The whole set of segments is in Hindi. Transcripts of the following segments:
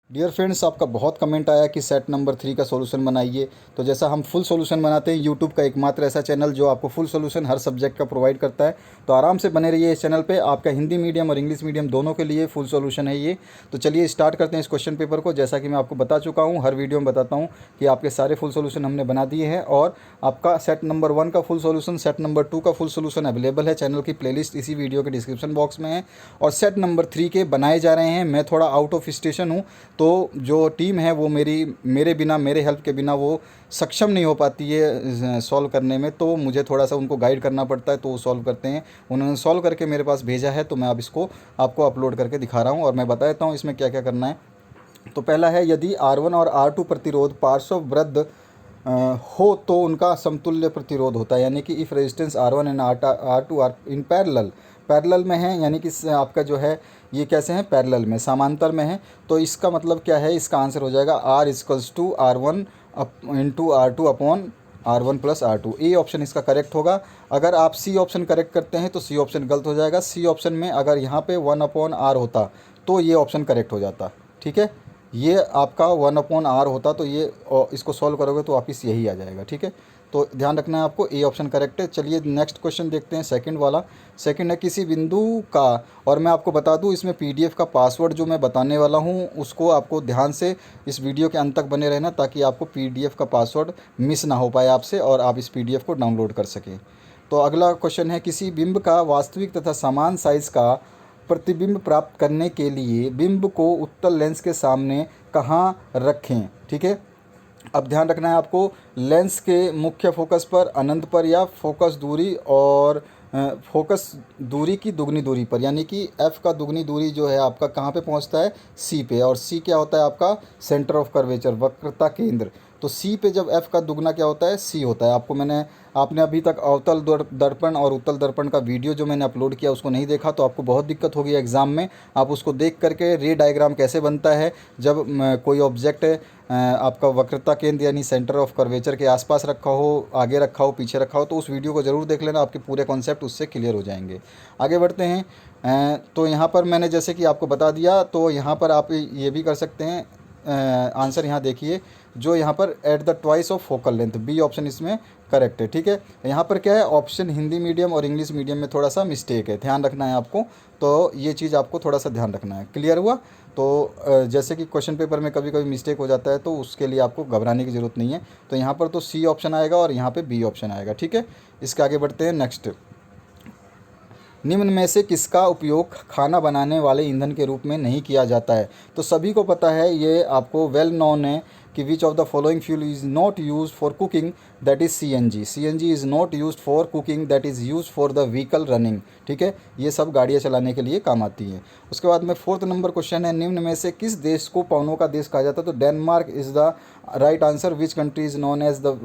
डियर फ्रेंड्स, आपका बहुत कमेंट आया कि सेट नंबर 3 का सॉल्यूशन बनाइए। तो जैसा हम फुल सॉल्यूशन बनाते हैं, यूट्यूब का एकमात्र ऐसा चैनल जो आपको फुल सॉल्यूशन हर सब्जेक्ट का प्रोवाइड करता है। तो आराम से बने रहिए इस चैनल पे। आपका हिंदी मीडियम और इंग्लिश मीडियम दोनों के लिए फुल सॉल्यूशन है ये। तो चलिए स्टार्ट करते हैं इस क्वेश्चन पेपर को। जैसा कि मैं आपको बता चुका हूँ, हर वीडियो में बताता हूँ कि आपके सारे फुल सोल्यूशन हमने बना दिए हैं। और आपका सेट नंबर 1 का फुल सोल्यूशन, सेट नंबर 2 का फुल सोल्यूशन अवेलेबल है। चैनल की प्लेलिस्ट इसी वीडियो के डिस्क्रिप्शन बॉक्स में है। और सेट नंबर 3 के बनाए जा रहे हैं। मैं थोड़ा आउट ऑफ स्टेशन हूँ, तो जो टीम है वो मेरे बिना, मेरे हेल्प के बिना वो सक्षम नहीं हो पाती है सॉल्व करने में। तो मुझे थोड़ा सा उनको गाइड करना पड़ता है, तो वो सॉल्व करते हैं। उन्होंने सॉल्व करके मेरे पास भेजा है, तो मैं अब इसको आपको अपलोड करके दिखा रहा हूँ और मैं बता देता हूँ इसमें क्या क्या करना है। तो पहला है, यदि R1 और R2 प्रतिरोध पार्श्ववृत्त हो तो उनका समतुल्य प्रतिरोध होता है। यानी कि if resistance R1 and R2 are in parallel में है, यानी कि आपका जो है ये कैसे हैं, पैरेलल में, समांतर में है। तो इसका मतलब क्या है, इसका आंसर हो जाएगा R equals to R1 into R2 upon R1 plus R2। A option इसका करेक्ट होगा। अगर आप सी ऑप्शन करेक्ट करते हैं तो सी ऑप्शन गलत हो जाएगा। सी ऑप्शन में अगर यहाँ पे 1/R होता तो ये ऑप्शन करेक्ट हो जाता। ठीक है, ये आपका 1/R होता तो ये इसको सॉल्व करोगे तो वापिस यही आ जाएगा। ठीक है, तो ध्यान रखना है आपको, ए ऑप्शन करेक्ट है। चलिए नेक्स्ट क्वेश्चन देखते हैं, सेकंड वाला। सेकंड है, किसी बिंदु का, और मैं आपको बता दूं इसमें पीडीएफ का पासवर्ड जो मैं बताने वाला हूं उसको आपको ध्यान से इस वीडियो के अंत तक बने रहना, ताकि आपको पीडीएफ का पासवर्ड मिस ना हो पाए आपसे और आप इस पीडीएफ को डाउनलोड कर सकें। तो अगला क्वेश्चन है, किसी बिंब का वास्तविक तथा समान साइज़ का प्रतिबिंब प्राप्त करने के लिए बिंब को उत्तल लेंस के सामने कहाँ रखें। ठीक है, अब ध्यान रखना है आपको, लेंस के मुख्य फोकस पर, अनंत पर, या फोकस दूरी और फोकस दूरी की दुगनी दूरी पर। यानी कि एफ़ का दुगनी दूरी जो है आपका कहाँ पे पहुंचता है, सी पे। और सी क्या होता है आपका, सेंटर ऑफ कर्वेचर, वक्रता केंद्र। तो सी पे जब एफ़ का दुगना क्या होता है, सी होता है। आपने अभी तक अवतल दर्पण और उत्तल दर्पण का वीडियो जो मैंने अपलोड किया उसको नहीं देखा, तो आपको बहुत दिक्कत होगी एग्ज़ाम में। आप उसको देख करके रे डायग्राम कैसे बनता है जब कोई ऑब्जेक्ट आपका वक्रता केंद्र यानी सेंटर ऑफ कर्वेचर के आसपास रखा हो, आगे रखा हो, पीछे रखा हो, तो उस वीडियो को ज़रूर देख लेना, आपके पूरे कॉन्सेप्ट उससे क्लियर हो जाएंगे। आगे बढ़ते हैं। तो यहाँ पर मैंने जैसे कि आपको बता दिया, तो यहाँ पर आप ये भी कर सकते हैं। आंसर यहाँ देखिए, जो यहाँ पर at the twice of focal length, B option इसमें करेक्ट है। ठीक है, यहाँ पर क्या है, ऑप्शन हिंदी मीडियम और इंग्लिश मीडियम में थोड़ा सा मिस्टेक है, ध्यान रखना है आपको। तो ये चीज़ आपको थोड़ा सा ध्यान रखना है। क्लियर हुआ? तो जैसे कि क्वेश्चन पेपर में कभी कभी मिस्टेक हो जाता है, तो उसके लिए आपको घबराने की ज़रूरत नहीं है। तो यहाँ पर तो सी ऑप्शन आएगा और यहाँ पे बी ऑप्शन आएगा। ठीक है, इसके आगे बढ़ते हैं। नेक्स्ट, निम्न में से किसका उपयोग खाना बनाने वाले ईंधन के रूप में नहीं किया जाता है। तो सभी को पता है, ये आपको वेल नोन है कि which of the following fuel is not use for cooking, that is CNG. CNG is not use for cooking, that is use for the vehicle running. ठीक है, ये सब गाड़ियाँ चलाने के लिए काम आती हैं। उसके बाद में फोर्थ नंबर क्वेश्चन है, निम्न में से किस देश को पवनों का देश कहा जाता है। तो Denmark is the right answer. Which country is known as the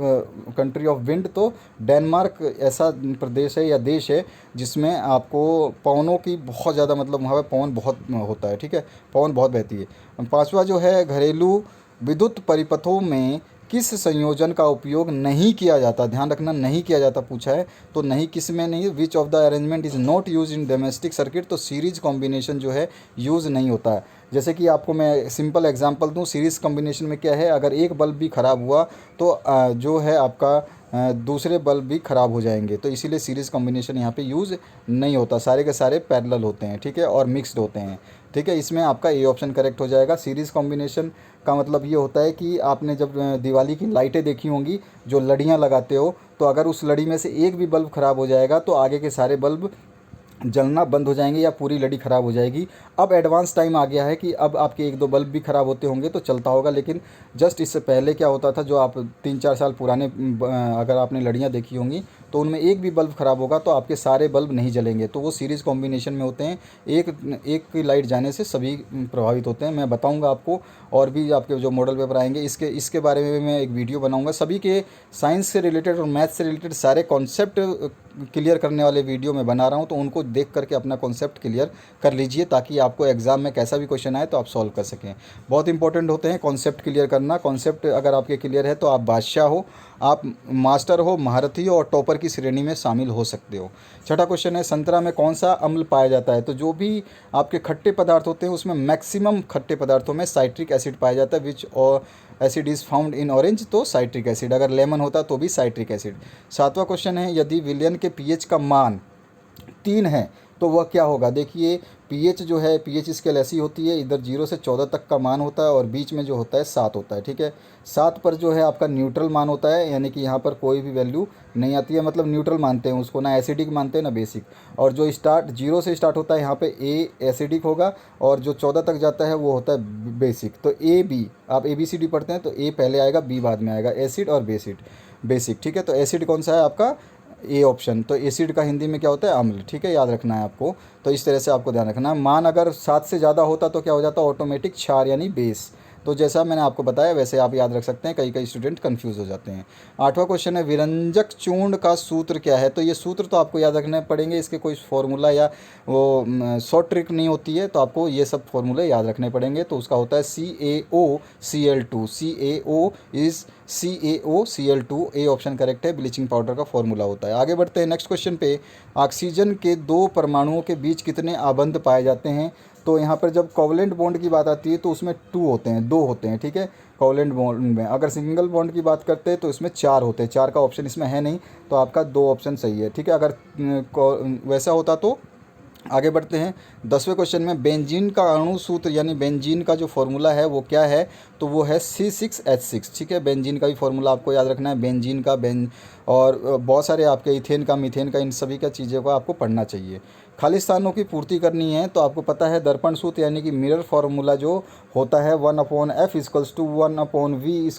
country of wind. तो डेनमार्क ऐसा प्रदेश है या देश है जिसमें आपको पवनों की बहुत ज़्यादा, मतलब वहाँ पे पवन बहुत होता है। ठीक है, पवन बहुत बहती है। पांचवा जो है, घरेलू विद्युत परिपथों में किस संयोजन का उपयोग नहीं किया जाता। ध्यान रखना, नहीं किया जाता पूछा है, तो नहीं किस में नहीं, which of the arrangement is not use in domestic circuit. तो सीरीज कॉम्बिनेशन जो है यूज़ नहीं होता है। जैसे कि आपको मैं सिंपल एग्जांपल दूं, सीरीज कॉम्बिनेशन में क्या है, अगर एक बल्ब भी ख़राब हुआ तो जो है आपका दूसरे बल्ब भी ख़राब हो जाएंगे। तो इसीलिए सीरीज़ कॉम्बिनेशन यहाँ पे यूज़ नहीं होता, सारे के सारे पैरेलल होते हैं। ठीक है, और मिक्स्ड होते हैं। ठीक है, इसमें आपका ए ऑप्शन करेक्ट हो जाएगा। सीरीज़ कॉम्बिनेशन का मतलब ये होता है कि आपने जब दिवाली की लाइटें देखी होंगी, जो लड़ियाँ लगाते हो, तो अगर उस लड़ी में से एक भी बल्ब ख़राब हो जाएगा तो आगे के सारे बल्ब जलना बंद हो जाएंगे या पूरी लड़ी ख़राब हो जाएगी। अब एडवांस टाइम आ गया है कि अब आपके एक दो बल्ब भी ख़राब होते होंगे तो चलता होगा, लेकिन जस्ट इससे पहले क्या होता था, जो आप 3-4 साल पुराने अगर आपने लड़ियाँ देखी होंगी तो उनमें एक भी बल्ब ख़राब होगा तो आपके सारे बल्ब नहीं जलेंगे। तो वो सीरीज़ कॉम्बिनेशन में होते हैं, एक एक की लाइट जाने से सभी प्रभावित होते हैं। मैं बताऊँगा आपको, और भी आपके जो मॉडल पेपर आएंगे इसके बारे में मैं एक वीडियो बनाऊँगा। सभी के साइंस से रिलेटेड और मैथ्स से रिलेटेड सारे कॉन्सेप्ट क्लियर करने वाले वीडियो मैं बना रहा हूँ, तो उनको देख करके अपना कॉन्सेप्ट क्लियर कर लीजिए, ताकि आपको एग्ज़ाम में कैसा भी क्वेश्चन आए तो आप सॉल्व कर सकें। बहुत इंपॉर्टेंट होते हैं कॉन्सेप्ट क्लियर करना। कॉन्सेप्ट अगर आपके क्लियर है तो आप बादशाह हो, आप मास्टर हो, महारथी हो और टॉपर की श्रेणी में शामिल हो सकते हो। छठा क्वेश्चन है, संतरा में कौन सा अम्ल पाया जाता है? तो जो भी आपके खट्टे पदार्थ होते हैं उसमें मैक्सिमम खट्टे पदार्थों में साइट्रिक एसिड पाया जाता है, विच और acid is found in orange, तो साइट्रिक एसिड। अगर लेमन होता तो भी साइट्रिक एसिड। सातवां क्वेश्चन है, यदि विलयन के पीएच का मान 3 है तो वह क्या होगा? देखिए पीएच जो है, पीएच स्केल ऐसी होती है, इधर 0 से 14 तक का मान होता है और बीच में जो होता है 7 होता है, ठीक है। 7 पर जो है आपका न्यूट्रल मान होता है, यानी कि यहाँ पर कोई भी वैल्यू नहीं आती है, मतलब न्यूट्रल मानते हैं उसको, ना एसिडिक मानते हैं ना बेसिक। और जो 0 से स्टार्ट होता है यहाँ पे ए एसिडिक होगा और जो 14 तक जाता है वो होता है बेसिक। तो ए बी, आप ABCD पढ़ते हैं तो ए पहले आएगा, बी बाद में आएगा, एसिड और बेसिक, ठीक है। तो एसिड कौन सा है आपका? A option. तो एसिड का हिंदी में क्या होता है? अम्ल, ठीक है, याद रखना है आपको। तो इस तरह से आपको ध्यान रखना है। मान अगर 7 से ज़्यादा होता तो क्या हो जाता? ऑटोमेटिक क्षार यानी बेस। तो जैसा मैंने आपको बताया वैसे आप याद रख सकते हैं, कई स्टूडेंट कंफ्यूज हो जाते हैं। आठवां क्वेश्चन है, विरंजक चूर्ण का सूत्र क्या है? तो ये सूत्र तो आपको याद रखने पड़ेंगे, इसके कोई फार्मूला या वो शॉर्ट ट्रिक नहीं होती है, तो आपको ये सब फार्मूले याद रखने पड़ेंगे। तो उसका होता है CaOCl2, CaO is CaOCl2, A option correct है, ब्लीचिंग पाउडर का फॉर्मूला होता है। आगे बढ़ते हैं नेक्स्ट क्वेश्चन पे। ऑक्सीजन के 2 परमाणुओं के बीच कितने आबंध पाए जाते हैं? तो यहाँ पर जब कोवलेंट बॉन्ड की बात आती है तो उसमें 2 होते हैं, 2 होते हैं, ठीक है, कोवलेंट बॉन्ड में। अगर सिंगल बॉन्ड की बात करते हैं तो इसमें 4 होते हैं, 4 का ऑप्शन इसमें है नहीं, तो आपका 2 ऑप्शन सही है, ठीक है। अगर वैसा होता तो आगे बढ़ते हैं 10वें क्वेश्चन में, बेंजीन का अणु सूत्र यानी बेंजीन का जो फॉर्मूला है वो क्या है? तो वो है C6H6, ठीक है। बेंजीन का भी फॉर्मूला आपको याद रखना है, बेंजीन का और बहुत सारे आपके इथेन का, मीथेन का, इन सभी का चीज़ों को आपको पढ़ना चाहिए। खाली स्थानों की पूर्ति करनी है तो आपको पता है दर्पण सूत्र यानी कि मिरर फार्मूला जो होता है 1/F = 1/V =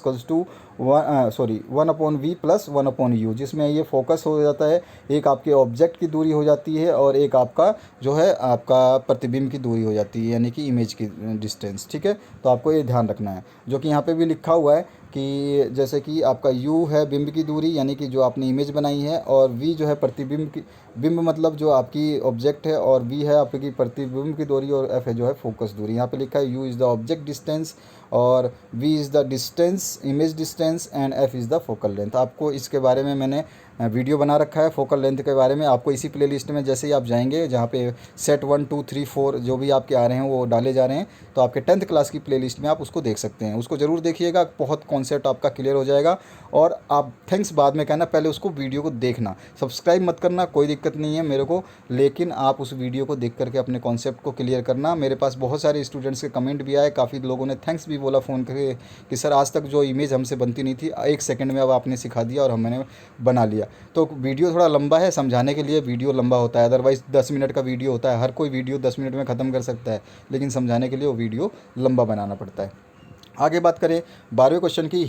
1/V + 1/U, जिसमें ये फोकस हो जाता है, एक आपके ऑब्जेक्ट की दूरी हो जाती है और एक आपका जो है आपका प्रतिबिंब की दूरी हो जाती है, यानी कि इमेज की डिस्टेंस, ठीक है। तो आपको ये ध्यान रखना है, जो कि यहाँ पे भी लिखा हुआ है कि जैसे कि आपका U है बिंब की दूरी, यानी कि जो आपने इमेज बनाई है, और V जो है प्रतिबिंब की, बिंब मतलब जो आपकी ऑब्जेक्ट है, और V है आपकी प्रतिबिंब की दूरी, और F है जो है फोकस दूरी। यहाँ पे लिखा है U is the object distance और V is the distance, image distance, and F is the focal length. आपको इसके बारे में मैंने वीडियो बना रखा है फोकल लेंथ के बारे में, आपको इसी प्लेलिस्ट में जैसे ही आप जाएंगे जहाँ पे सेट 1 2 3 4 जो भी आपके आ रहे हैं वो डाले जा रहे हैं, तो आपके 10th क्लास की प्लेलिस्ट में आप उसको देख सकते हैं, उसको ज़रूर देखिएगा, बहुत कॉन्सेप्ट आपका क्लियर हो जाएगा। और आप थैंक्स बाद में कहना, पहले उसको वीडियो को देखना, सब्सक्राइब मत करना, कोई दिक्कत नहीं है मेरे को, लेकिन आप उस वीडियो को देख करके अपने कॉन्सेप्ट को क्लियर करना। मेरे पास बहुत सारे स्टूडेंट्स के कमेंट भी आए, काफ़ी लोगों ने थैंक्स भी बोला फ़ोन करके कि सर आज तक जो इमेज हमसे बनती नहीं थी 1 सेकंड में अब आपने सिखा दिया और मैंने बना लिया। तो वीडियो थोड़ा लंबा है, समझाने के लिए वीडियो लंबा होता है, अदरवाइज़ 10 मिनट का वीडियो होता है, हर कोई वीडियो 10 मिनट में ख़त्म कर सकता है, लेकिन समझाने के लिए वो वीडियो लंबा बनाना पड़ता है। आगे बात करें 12वें क्वेश्चन की,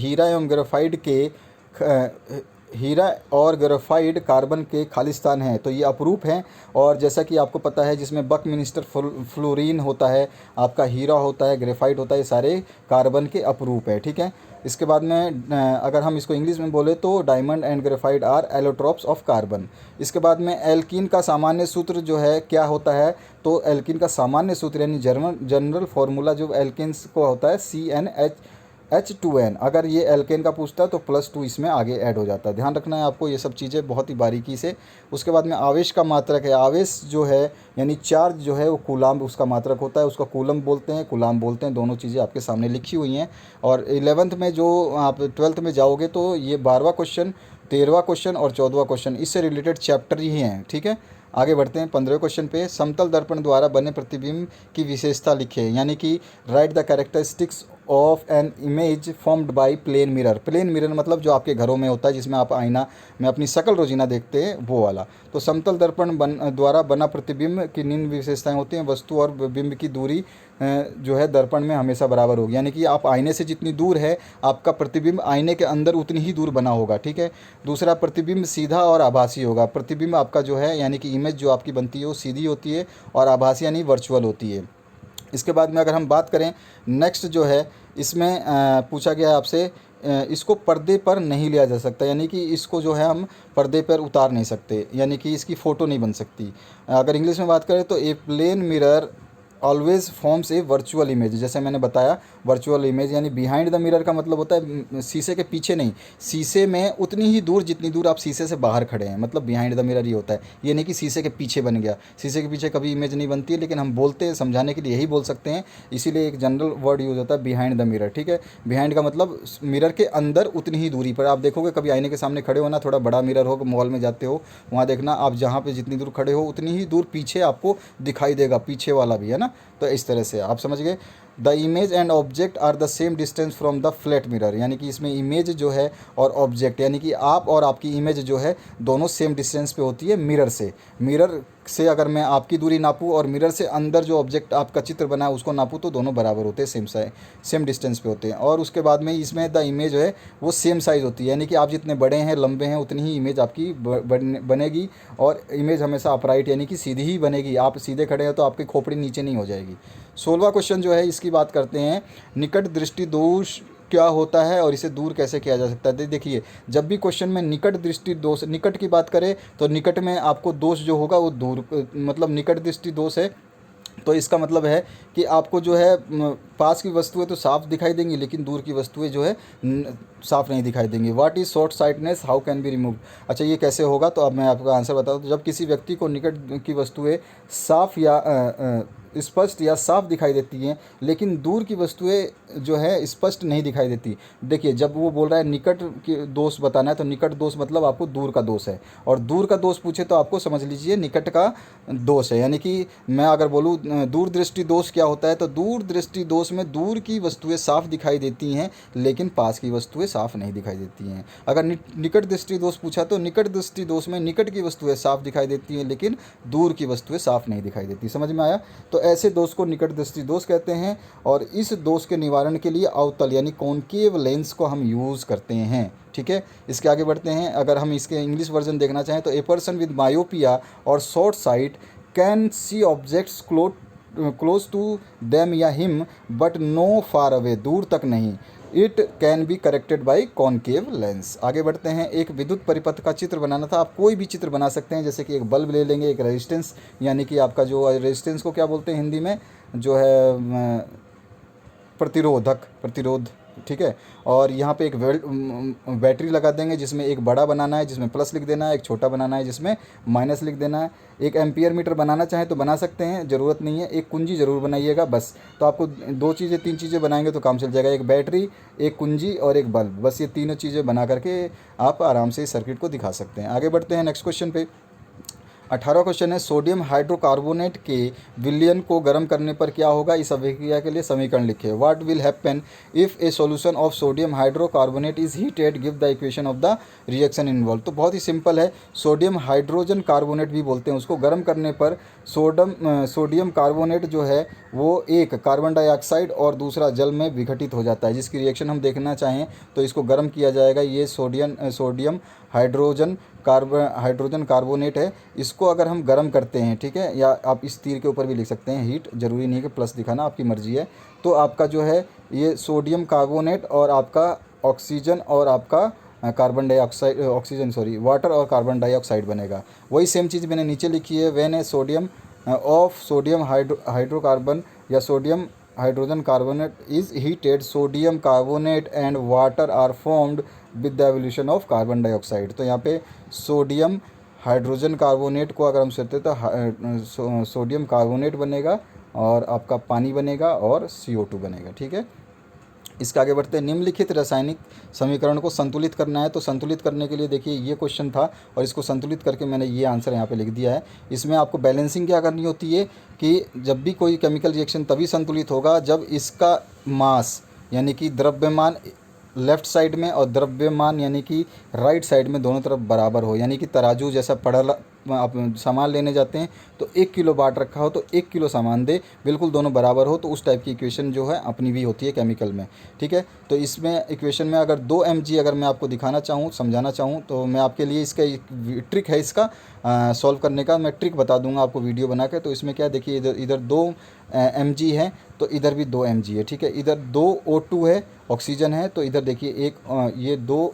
हीरा और ग्रेफाइट कार्बन के खालिस्तान हैं, तो ये अपरूप हैं। और जैसा कि आपको पता है जिसमें बकमिंस्टर फ्लोरीन होता है, आपका हीरा होता है, ग्रेफाइट होता है, ये सारे कार्बन के अपरूप है, ठीक है। इसके बाद में अगर हम इसको इंग्लिश में बोले तो diamond and graphite are allotropes of carbon. इसके बाद में एल्कीन का सामान्य सूत्र जो है क्या होता है? तो एल्कीन का सामान्य सूत्र यानी जनरल फार्मूला जो एल्कीन्स को होता है CnH2n। अगर ये एल्केन का पूछता है तो +2 इसमें आगे ऐड हो जाता है, ध्यान रखना है आपको ये सब चीज़ें बहुत ही बारीकी से। उसके बाद में आवेश का मात्रक है, आवेश जो है यानी चार्ज जो है वो कूलाम्ब उसका मात्रक होता है, उसका कूलम्ब बोलते हैं, कूलाम्ब बोलते हैं, दोनों चीज़ें आपके सामने लिखी हुई हैं। और 11th में जो आप 12th में जाओगे तो ये 12वां क्वेश्चन, 13वां क्वेश्चन और 14वां क्वेश्चन इससे रिलेटेड चैप्टर ही हैं, ठीक है। आगे बढ़ते हैं 15वें क्वेश्चन पे, समतल दर्पण द्वारा बने प्रतिबिंब की विशेषता लिखें, यानी कि write the characteristics of an image formed by plane mirror. Plane mirror मतलब जो आपके घरों में होता है जिसमें आप आईना में अपनी शक्ल रोजीना देखते हैं वो वाला। तो समतल दर्पण द्वारा बना प्रतिबिंब की निम्न विशेषताएं होती हैं, वस्तु और बिंब की दूरी जो है दर्पण में हमेशा बराबर होगी, यानी कि आप आईने से जितनी दूर है आपका प्रतिबिंब आईने के अंदर उतनी ही दूर बना होगा, ठीक है। दूसरा, प्रतिबिंब सीधा और आभासी होगा। प्रतिबिंब आपका जो है यानी कि इमेज जो आपकी बनती है वो सीधी होती है और आभासी यानी वर्चुअल होती है। इसके बाद में अगर हम बात करें नेक्स्ट जो है इसमें पूछा गया है आपसे इसको पर्दे पर नहीं लिया जा सकता, यानी कि इसको जो है हम पर्दे पर उतार नहीं सकते, यानी कि इसकी फ़ोटो नहीं बन सकती। अगर इंग्लिश में बात करें तो a plane mirror always forms a virtual image. जैसे मैंने बताया वर्चुअल इमेज यानी बिहाइंड द मिरर का मतलब होता है शीशे के पीछे नहीं, शीशे में उतनी ही दूर जितनी दूर आप शीशे से बाहर खड़े हैं, मतलब बिहाइंड द मिरर ही होता है। ये नहीं कि शीशे के पीछे बन गया, शीशे के पीछे कभी इमेज नहीं बनती है, लेकिन हम बोलते हैं समझाने के लिए यही बोल सकते हैं, इसीलिए एक जनरल वर्ड यूज़ होता है बिहाइंड द मिरर। ठीक है, बिहाइंड का मतलब मिरर के अंदर उतनी ही दूरी पर। आप देखोगे कभी आईने के सामने खड़े हो ना, थोड़ा बड़ा मिरर हो, मॉल में जाते हो वहाँ देखना, आप जहाँ पे जितनी दूर खड़े हो उतनी ही दूर पीछे आपको दिखाई देगा, पीछे वाला भी, है ना। तो इस तरह से आप समझ गए। The image and object are the same distance from the flat mirror, यानी कि इसमें इमेज जो है और ऑब्जेक्ट यानी कि आप और आपकी इमेज जो है दोनों सेम डिस्टेंस पे होती है मिरर से। मिरर से अगर मैं आपकी दूरी नापूँ और मिरर से अंदर जो ऑब्जेक्ट आपका चित्र बना है उसको नापूँ तो दोनों बराबर होते हैं, सेम डिस्टेंस पे होते हैं। और उसके बाद में इसमें द इमेज है वो सेम साइज़ होती है, यानी कि आप जितने बड़े हैं लंबे हैं उतनी ही इमेज आपकी बनेगी। और इमेज हमेशा अपराइट यानी कि सीधी ही बनेगी, आप सीधे खड़े हैं तो आपकी खोपड़ी नीचे नहीं हो जाएगी। 16वां क्वेश्चन जो है इसकी बात करते हैं, निकट दृष्टि दोष क्या होता है और इसे दूर कैसे किया जा सकता है। देखिए जब भी क्वेश्चन में निकट दृष्टि दोष, निकट की बात करें तो निकट में आपको दोष जो होगा वो दूर, मतलब निकट दृष्टि दोष है तो इसका मतलब है कि आपको जो है पास की वस्तुएं तो साफ दिखाई देंगी लेकिन दूर की वस्तुएं जो है साफ नहीं दिखाई देंगी। What is short sightedness, how can be removed. अच्छा ये कैसे होगा, तो अब मैं आपको आंसर बताता हूँ। तो जब किसी व्यक्ति को निकट की वस्तुएं साफ या स्पष्ट या साफ दिखाई देती हैं लेकिन दूर की वस्तुएं जो है स्पष्ट नहीं दिखाई देती। देखिए जब वो बोल रहा है निकट की दोष बताना है तो निकट दोष मतलब आपको दूर का दोष है, और दूर का दोष पूछे तो आपको समझ लीजिए निकट का दोष है। यानी कि मैं अगर बोलूँ दूर दृष्टि दोष क्या होता है, तो दूर दृष्टि दोष में दूर की वस्तुएं साफ दिखाई देती हैं लेकिन पास की वस्तुएं साफ नहीं दिखाई देती हैं। अगर निकट दृष्टि दोष पूछा तो निकट दृष्टि दोष में निकट की वस्तुएं साफ दिखाई देती हैं लेकिन दूर की वस्तुएं साफ नहीं दिखाई देती। समझ में आया। तो ऐसे दोष को निकट दृष्टि दोष कहते हैं, और इस दोष के निवारण के लिए अवतल यानी कॉनकेव लेंस को हम यूज़ करते हैं। ठीक है, इसके आगे बढ़ते हैं। अगर हम इसके इंग्लिश वर्जन देखना चाहें तो ए पर्सन विद मायोपिया और short sight can see objects close to them या him but no far away, दूर तक नहीं। It can be corrected by concave lens. आगे बढ़ते हैं। एक विद्युत परिपथ का चित्र बनाना था, आप कोई भी चित्र बना सकते हैं, जैसे कि एक बल्ब ले लेंगे, एक रेजिस्टेंस यानी कि आपका जो रेजिस्टेंस को क्या बोलते हैं हिंदी में, जो है प्रतिरोध। ठीक है, और यहाँ पे एक बैटरी लगा देंगे जिसमें एक बड़ा बनाना है जिसमें प्लस लिख देना है, एक छोटा बनाना है जिसमें माइनस लिख देना है। एक एम्पियर मीटर बनाना चाहें तो बना सकते हैं, ज़रूरत नहीं है। एक कुंजी ज़रूर बनाइएगा बस, तो आपको 2 चीज़ें 3 चीज़ें बनाएंगे तो काम चल जाएगा, एक बैटरी, एक कुंजी और एक बल्ब, बस ये तीनों चीज़ें बना करके आप आराम से इस सर्किट को दिखा सकते हैं। आगे बढ़ते हैं नेक्स्ट क्वेश्चन पे। 18वां क्वेश्चन है, सोडियम हाइड्रोकार्बोनेट के विलयन को गर्म करने पर क्या होगा, इस अभिक्रिया के लिए समीकरण लिखिए। What will happen if A solution of sodium hydrocarbonate is heated, give the equation of the reaction involve. तो बहुत ही सिंपल है, सोडियम हाइड्रोजन कार्बोनेट भी बोलते हैं उसको। गर्म करने पर सोडियम कार्बोनेट जो है वो एक कार्बन डाइऑक्साइड और दूसरा जल में विघटित हो जाता है, जिसकी रिएक्शन हम देखना चाहें तो इसको गर्म किया जाएगा। ये सोडियम हाइड्रोजन कार्बोनेट है, इसको अगर हम गर्म करते हैं, ठीक है, या आप इस तीर के ऊपर भी लिख सकते हैं हीट, ज़रूरी नहीं है कि प्लस दिखाना, आपकी मर्ज़ी है। तो आपका जो है ये सोडियम कार्बोनेट और आपका ऑक्सीजन और आपका कार्बन डाइऑक्साइड वाटर और कार्बन डाइऑक्साइड बनेगा। वही सेम चीज़ मैंने नीचे लिखी है, व्हेन ए सोडियम हाइड्रोकार्बन या sodium hydrogen carbonate is heated, sodium carbonate and water are formed with the evolution of carbon dioxide. तो यहाँ पे सोडियम हाइड्रोजन कार्बोनेट को अगर हम सोचते तो सोडियम कार्बोनेट बनेगा और आपका पानी बनेगा और CO2 बनेगा। ठीक है, इसके आगे बढ़ते हैं। निम्नलिखित रासायनिक समीकरण को संतुलित करना है, तो संतुलित करने के लिए देखिए ये क्वेश्चन था और इसको संतुलित करके मैंने ये आंसर यहाँ पे लिख दिया है। इसमें आपको बैलेंसिंग क्या करनी होती है कि जब भी कोई केमिकल रिएक्शन तभी संतुलित होगा जब इसका मास यानी कि द्रव्यमान लेफ़्ट साइड में और द्रव्यमान यानी कि राइट साइड में दोनों तरफ बराबर हो, यानी कि तराजू जैसा आप सामान लेने जाते हैं तो 1 किलो बाट रखा हो तो 1 किलो सामान दे, बिल्कुल दोनों बराबर हो, तो उस टाइप की इक्वेशन जो है अपनी भी होती है केमिकल में, ठीक है। तो इसमें इक्वेशन में अगर 2 mg अगर मैं आपको दिखाना चाहूँ, समझाना चाहूँ, तो मैं आपके लिए इसका एक ट्रिक है इसका सॉल्व करने का, मैं ट्रिक बता दूंगा आपको वीडियो बना के। तो इसमें क्या है, देखिए इधर इधर 2 mg है तो इधर भी 2 mg है, ठीक है। इधर 2 O2 है, ऑक्सीजन है, तो इधर देखिए एक ये 2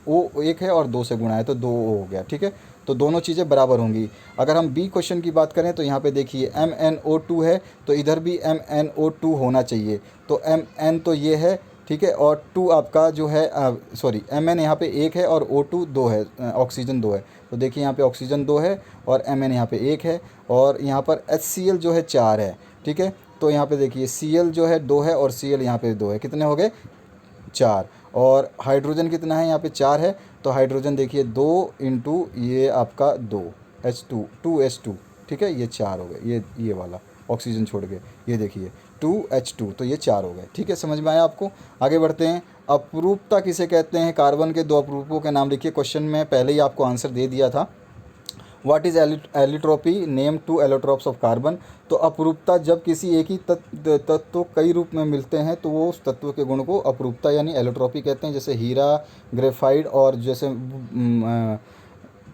O एक है और 2 से गुणा है तो 2 O हो गया, ठीक है। तो दोनों चीज़ें बराबर होंगी। अगर हम बी क्वेश्चन की बात करें तो यहाँ पे देखिए MnO2 है तो इधर भी MnO2 होना चाहिए, तो Mn तो ये है, ठीक है, और 2 आपका जो है सॉरी Mn यहाँ पे 1 है और O2 2 है, ऑक्सीजन 2 है। तो देखिए यहाँ पे ऑक्सीजन 2 है और Mn यहाँ पे 1 है, और यहाँ पर HCl जो है 4 है, ठीक है। तो यहाँ पे देखिए Cl जो है 2 है और Cl यहाँ पे 2 है, कितने हो गए 4। और हाइड्रोजन कितना है, यहाँ पे 4 है, तो हाइड्रोजन देखिए 2 इंटू ये आपका 2 H2 2H2, ठीक है, ये 4 हो गए, ये वाला ऑक्सीजन छोड़ के, ये देखिए 2H2, तो ये 4 हो गए, ठीक है। समझ में आया आपको। आगे बढ़ते हैं। अपरूपता किसे कहते हैं, कार्बन के 2 अपरूपों के नाम लिखिए। क्वेश्चन में पहले ही आपको आंसर दे दिया था। What is allotropy, name 2 allotropes of carbon. तो अपरूपता जब किसी एक ही तत्व कई रूप में मिलते हैं तो वो उस तत्व के गुण को अपरूपता यानी एलोट्रॉपी कहते हैं। जैसे हीरा, ग्रेफाइट और जैसे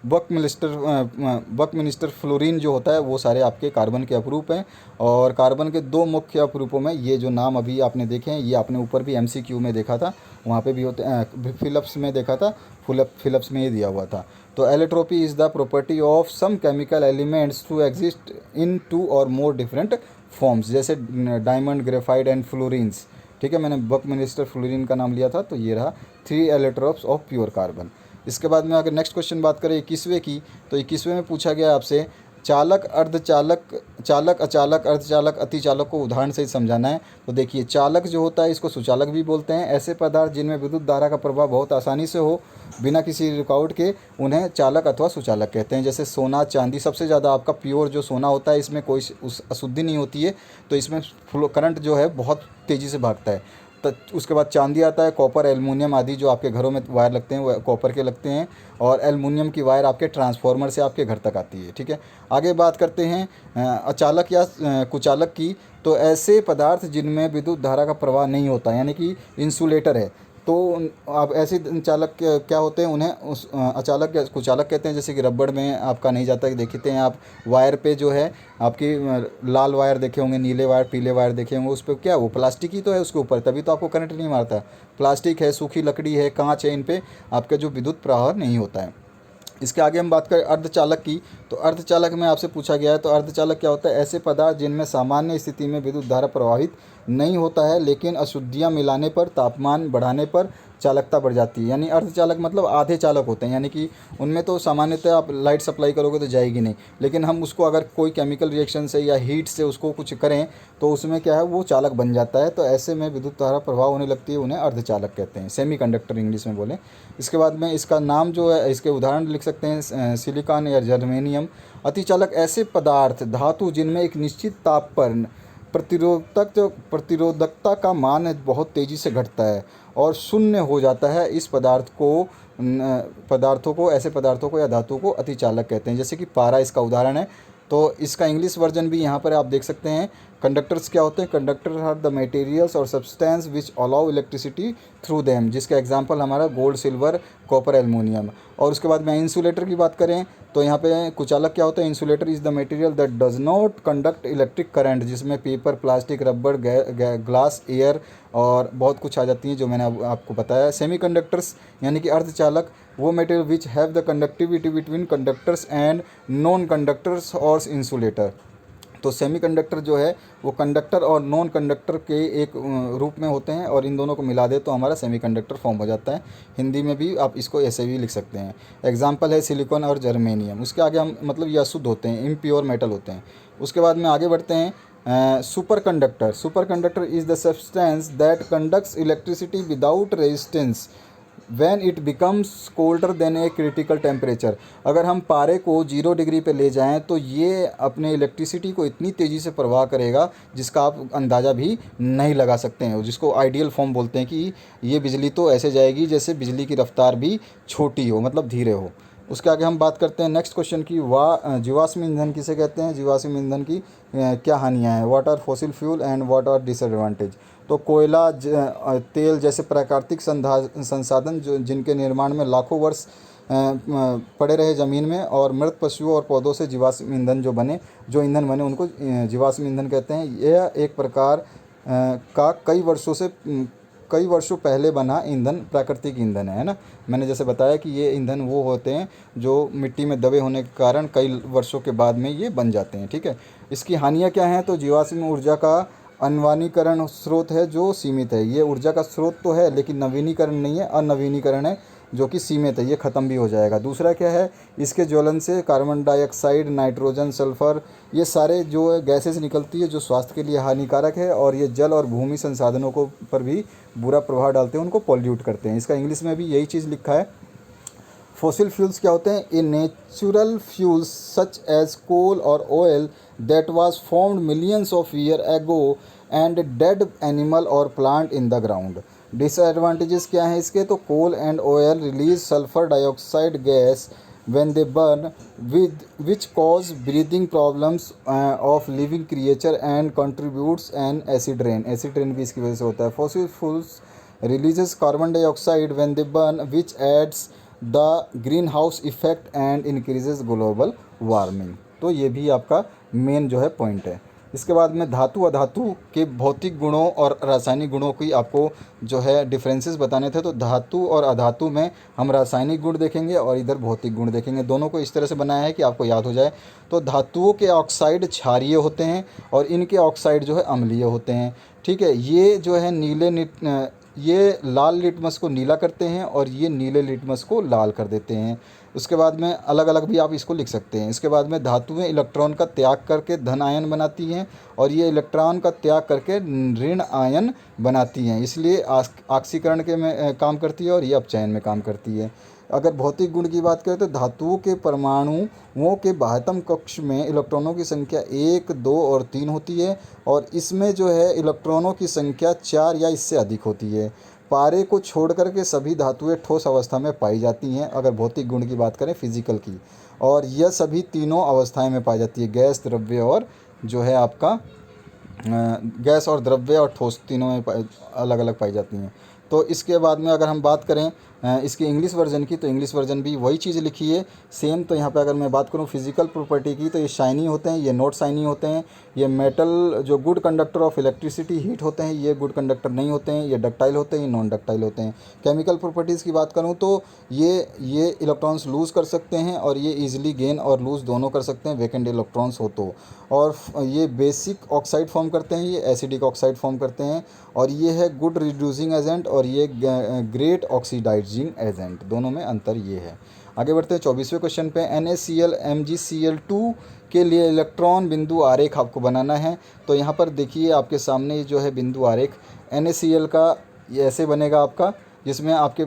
बकमिलिस्टर फ्लोरीन जो होता है वो सारे आपके कार्बन के अपरूप हैं। और कार्बन के 2 मुख्य अपरूपों में ये जो नाम अभी आपने देखे हैं, ये आपने ऊपर भी MCQ में देखा था, वहाँ पे भी होते फिलिप्स में देखा था, फिलिप्स में ये दिया हुआ था। तो allotropy is the property of some chemical elements to exist in 2 और मोर डिफरेंट फॉर्म्स, जैसे डायमंड, ग्रेफाइट एंड फ्लोरीन्स, ठीक है। मैंने बकमिलिस्टर फ्लोरीन का नाम लिया था, तो ये रहा 3 एलोट्रोप्स ऑफ प्योर कार्बन। इसके बाद में अगर नेक्स्ट क्वेश्चन बात करें 21वें की, तो 21वें में पूछा गया आपसे चालक, अर्धचालक, चालक, अचालक, अर्धचालक, अतिचालक को उदाहरण से ही समझाना है। तो देखिए चालक जो होता है इसको सुचालक भी बोलते हैं। ऐसे पदार्थ जिनमें विद्युत धारा का प्रवाह बहुत आसानी से हो बिना किसी रुकावट के, उन्हें चालक अथवा सुचालक कहते हैं। जैसे सोना, चांदी, सबसे ज़्यादा आपका प्योर जो सोना होता है इसमें कोई अशुद्धि नहीं होती है, तो इसमें फ्लो करंट जो है बहुत तेज़ी से भागता है। उसके बाद चांदी आता है, कॉपर, एल्युमिनियम आदि जो आपके घरों में वायर लगते हैं वो कॉपर के लगते हैं, और एल्युमिनियम की वायर आपके ट्रांसफार्मर से आपके घर तक आती है, ठीक है। आगे बात करते हैं अचालक या कुचालक की। तो ऐसे पदार्थ जिनमें विद्युत धारा का प्रवाह नहीं होता, यानी कि इंसुलेटर है, तो आप ऐसे चालक क्या होते हैं, उन्हें उस अचालक या कुचालक कहते हैं। जैसे कि रबड़ में आपका नहीं जाता, देखते हैं आप वायर पे जो है आपकी लाल वायर देखे होंगे, नीले वायर, पीले वायर देखे होंगे, उस पर क्या वो प्लास्टिक ही तो है उसके ऊपर, तभी तो आपको करंट नहीं मारता। प्लास्टिक है, सूखी लकड़ी है, कांच है, इन पर आपका जो विद्युत प्रवाह नहीं होता है। इसके आगे हम बात करें अर्धचालक की। तो अर्धचालक में आपसे पूछा गया है, तो अर्धचालक क्या होता है, ऐसे पदार्थ जिनमें सामान्य स्थिति में विद्युत धारा प्रवाहित नहीं होता है, लेकिन अशुद्धियाँ मिलाने पर, तापमान बढ़ाने पर चालकता बढ़ जाती है। यानी अर्धचालक मतलब आधे चालक होते हैं, यानी कि उनमें तो सामान्यतः आप लाइट सप्लाई करोगे तो जाएगी नहीं, लेकिन हम उसको अगर कोई केमिकल रिएक्शन से या हीट से उसको कुछ करें तो उसमें क्या है वो चालक बन जाता है। तो ऐसे में विद्युत धारा प्रभाव होने लगती है, उन्हें अर्धचालक कहते हैं, सेमीकंडक्टर इंग्लिश में बोलें। इसके बाद में इसका नाम जो है, इसके उदाहरण लिख सकते हैं सिलिकॉन या जर्मेनियम। अतिचालक ऐसे पदार्थ, धातु जिनमें एक निश्चित ताप पर प्रतिरोधकता का मान बहुत तेज़ी से घटता है और शून्य हो जाता है, इस ऐसे पदार्थों को या धातुओं को अतिचालक कहते हैं। जैसे कि पारा इसका उदाहरण है। तो इसका इंग्लिश वर्जन भी यहाँ पर आप देख सकते हैं। कंडक्टर्स क्या होते हैं, कंडक्टर आर द मटेरियल्स और substance which allow electricity through them, जिसका एग्जांपल हमारा गोल्ड, सिल्वर, कॉपर, एल्युमिनियम। और उसके बाद में इंसुलेटर की बात करें तो यहाँ पे कुचालक क्या होता है, insulator is the material that does not conduct electric current, जिसमें पेपर, प्लास्टिक, रबड़, ग्लास, एयर और बहुत कुछ आ जाती हैं जो मैंने आपको बताया। सेमी कंडक्टर्स यानी कि अर्धचालक वो material which have the conductivity between conductors and non conductors और इंसुलेटर। तो सेमीकंडक्टर जो है वो कंडक्टर और नॉन कंडक्टर के एक रूप में होते हैं, और इन दोनों को मिला दे तो हमारा सेमीकंडक्टर फॉर्म हो जाता है। हिंदी में भी आप इसको ऐसे भी लिख सकते हैं। एग्जांपल है सिलिकॉन और जर्मेनियम। उसके आगे हम मतलब ये अशुद्ध होते हैं, इम्प्योर मेटल होते हैं। उसके बाद में आगे बढ़ते हैं। Superconductor is the substance that conducts electricity without resistance when it becomes colder than a critical temperature. अगर हम पारे को 0 डिग्री पे ले जाएं तो ये अपने इलेक्ट्रिसिटी को इतनी तेज़ी से प्रवाह करेगा जिसका आप अंदाज़ा भी नहीं लगा सकते हैं, जिसको आइडियल फॉर्म बोलते हैं कि ये बिजली तो ऐसे जाएगी जैसे बिजली की रफ्तार भी छोटी हो, मतलब धीरे हो। उसके आगे हम बात करते हैं नेक्स्ट क्वेश्चन की, जीवाश्म ईंधन किसे कहते हैं, जीवाश्म ईंधन की क्या हानियाँ हैं, what are fossil fuel and what are disadvantage. तो कोयला, तेल जैसे प्राकृतिक संसाधन जो जिनके निर्माण में लाखों वर्ष पड़े रहे ज़मीन में, और मृत पशुओं और पौधों से जीवाश्म ईंधन जो ईंधन बने उनको जीवाश्म ईंधन कहते हैं। यह एक प्रकार का कई वर्षों पहले बना ईंधन प्राकृतिक ईंधन है ना। मैंने जैसे बताया कि ये ईंधन वो होते हैं जो मिट्टी में दबे होने के कारण कई वर्षों के बाद में ये बन जाते हैं, ठीक है। इसकी हानियाँ क्या हैं, तो जीवाश्म ऊर्जा का अनवानीकरण स्रोत है जो सीमित है। ये ऊर्जा का स्रोत तो है लेकिन नवीनीकरण नहीं है, अनवीनीकरण है जो कि सीमित है, ये ख़त्म भी हो जाएगा। दूसरा क्या है, इसके ज्वलन से कार्बन डाइऑक्साइड, नाइट्रोजन, सल्फ़र, ये सारे जो गैसेस निकलती है जो स्वास्थ्य के लिए हानिकारक है, और ये जल और भूमि संसाधनों को पर भी बुरा प्रभाव डालते हैं, उनको पॉल्यूट करते हैं। इसका इंग्लिश में भी यही चीज़ लिखा है। फॉसिल फ्यूल्स क्या होते हैं, a natural fuels such as coal और oil that was formed millions of year ago and dead animal और plant in the ground. Disadvantages क्या हैं इसके, तो coal and oil release sulphur dioxide gas when they burn, which cause breathing problems of living creature and contributes an acid rain भी इसकी वजह से होता है। fossil fuels releases carbon dioxide when they burn, which adds the greenhouse effect and increases global warming। तो ये भी आपका मेन जो है पॉइंट है। इसके बाद में धातु अधातु के भौतिक गुणों और रासायनिक गुणों की आपको जो है डिफरेंसेस बताने थे। तो धातु और अधातु में हम रासायनिक गुण देखेंगे और इधर भौतिक गुण देखेंगे। दोनों को इस तरह से बनाया है कि आपको याद हो जाए। तो धातुओं के ऑक्साइड क्षारीय होते हैं और इनके ऑक्साइड जो है अम्लीय होते हैं, ठीक है। ये जो है ये लाल लिटमस को नीला करते हैं और ये नीले लिटमस को लाल कर देते हैं। उसके बाद में अलग अलग भी आप इसको लिख सकते हैं। इसके बाद में धातुएं इलेक्ट्रॉन का त्याग करके धन आयन बनाती हैं और ये इलेक्ट्रॉन का त्याग करके ऋण आयन बनाती हैं, इसलिए ऑक्सीकरण के में काम करती है और ये अपचयन में काम करती है। अगर भौतिक गुण की बात करें तो धातुओं के परमाणुओं के बाह्यतम कक्ष में इलेक्ट्रॉनों की संख्या 1, 2 और 3 होती है और इसमें जो है इलेक्ट्रॉनों की संख्या 4 या इससे अधिक होती है। पारे को छोड़ कर के सभी धातुएं ठोस अवस्था में पाई जाती हैं अगर भौतिक गुण की बात करें फिजिकल की, और यह सभी तीनों अवस्थाएं में पाई जाती है, गैस, द्रव्य और जो है आपका गैस और द्रव्य और ठोस तीनों में अलग अलग पाई जाती हैं। तो इसके बाद में अगर हम बात करें इसकी इंग्लिश वर्जन की, तो इंग्लिश वर्जन भी वही चीज़ लिखी है सेम। तो यहाँ पे अगर मैं बात करूँ फिजिकल प्रॉपर्टी की, तो ये शाइनी होते हैं, ये नॉट शाइनी होते हैं। ये मेटल जो good conductor of electricity heat होते हैं, ये गुड कंडक्टर नहीं होते हैं। ये डक्टाइल होते हैं, ये नॉन डक्टाइल होते हैं। केमिकल प्रॉपर्टीज़ की बात करूँ तो ये इलेक्ट्रॉन्स लूज़ कर सकते हैं और ये ईजिली गेन और लूज़ दोनों कर सकते हैं वैकेंट इलेक्ट्रॉन्स हो तो। और ये बेसिक ऑक्साइड फॉर्म करते हैं, ये एसिडिक ऑक्साइड फॉर्म करते हैं, और ये है गुड रिड्यूसिंग एजेंट और ये ग्रेट ऑक्सीडाइजिंग एजेंट, दोनों में अंतर ये है। आगे बढ़ते हैं 24वें क्वेश्चन पे। NaCl MgCl2 के लिए इलेक्ट्रॉन बिंदु आरेख आपको बनाना है। तो यहाँ पर देखिए आपके सामने जो है बिंदु आरेख NaCl का ये ऐसे बनेगा आपका, जिसमें आपके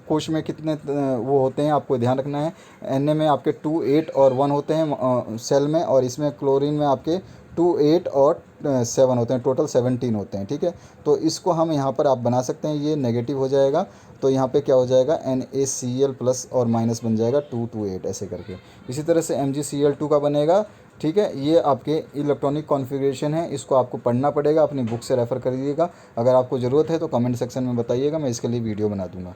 कोश में कितने वो होते हैं आपको ध्यान रखना है। Na में आपके 2, 8 और 1 होते हैं सेल में, और इसमें क्लोरीन में आपके 2, 8 और 7 होते हैं, टोटल 17 होते हैं, ठीक है। तो इसको हम यहाँ पर आप बना सकते हैं, ये नेगेटिव हो जाएगा तो यहाँ पे क्या हो जाएगा NaCl प्लस और माइनस बन जाएगा 2, 2, 8 ऐसे करके। इसी तरह से MgCl2 का बनेगा, ठीक है। ये आपके इलेक्ट्रॉनिक कॉन्फ़िगरेशन है, इसको आपको पढ़ना पड़ेगा, अपनी बुक से रेफ़र करिएगा। अगर आपको ज़रूरत है तो कमेंट सेक्शन में बताइएगा, मैं इसके लिए वीडियो बना दूँगा।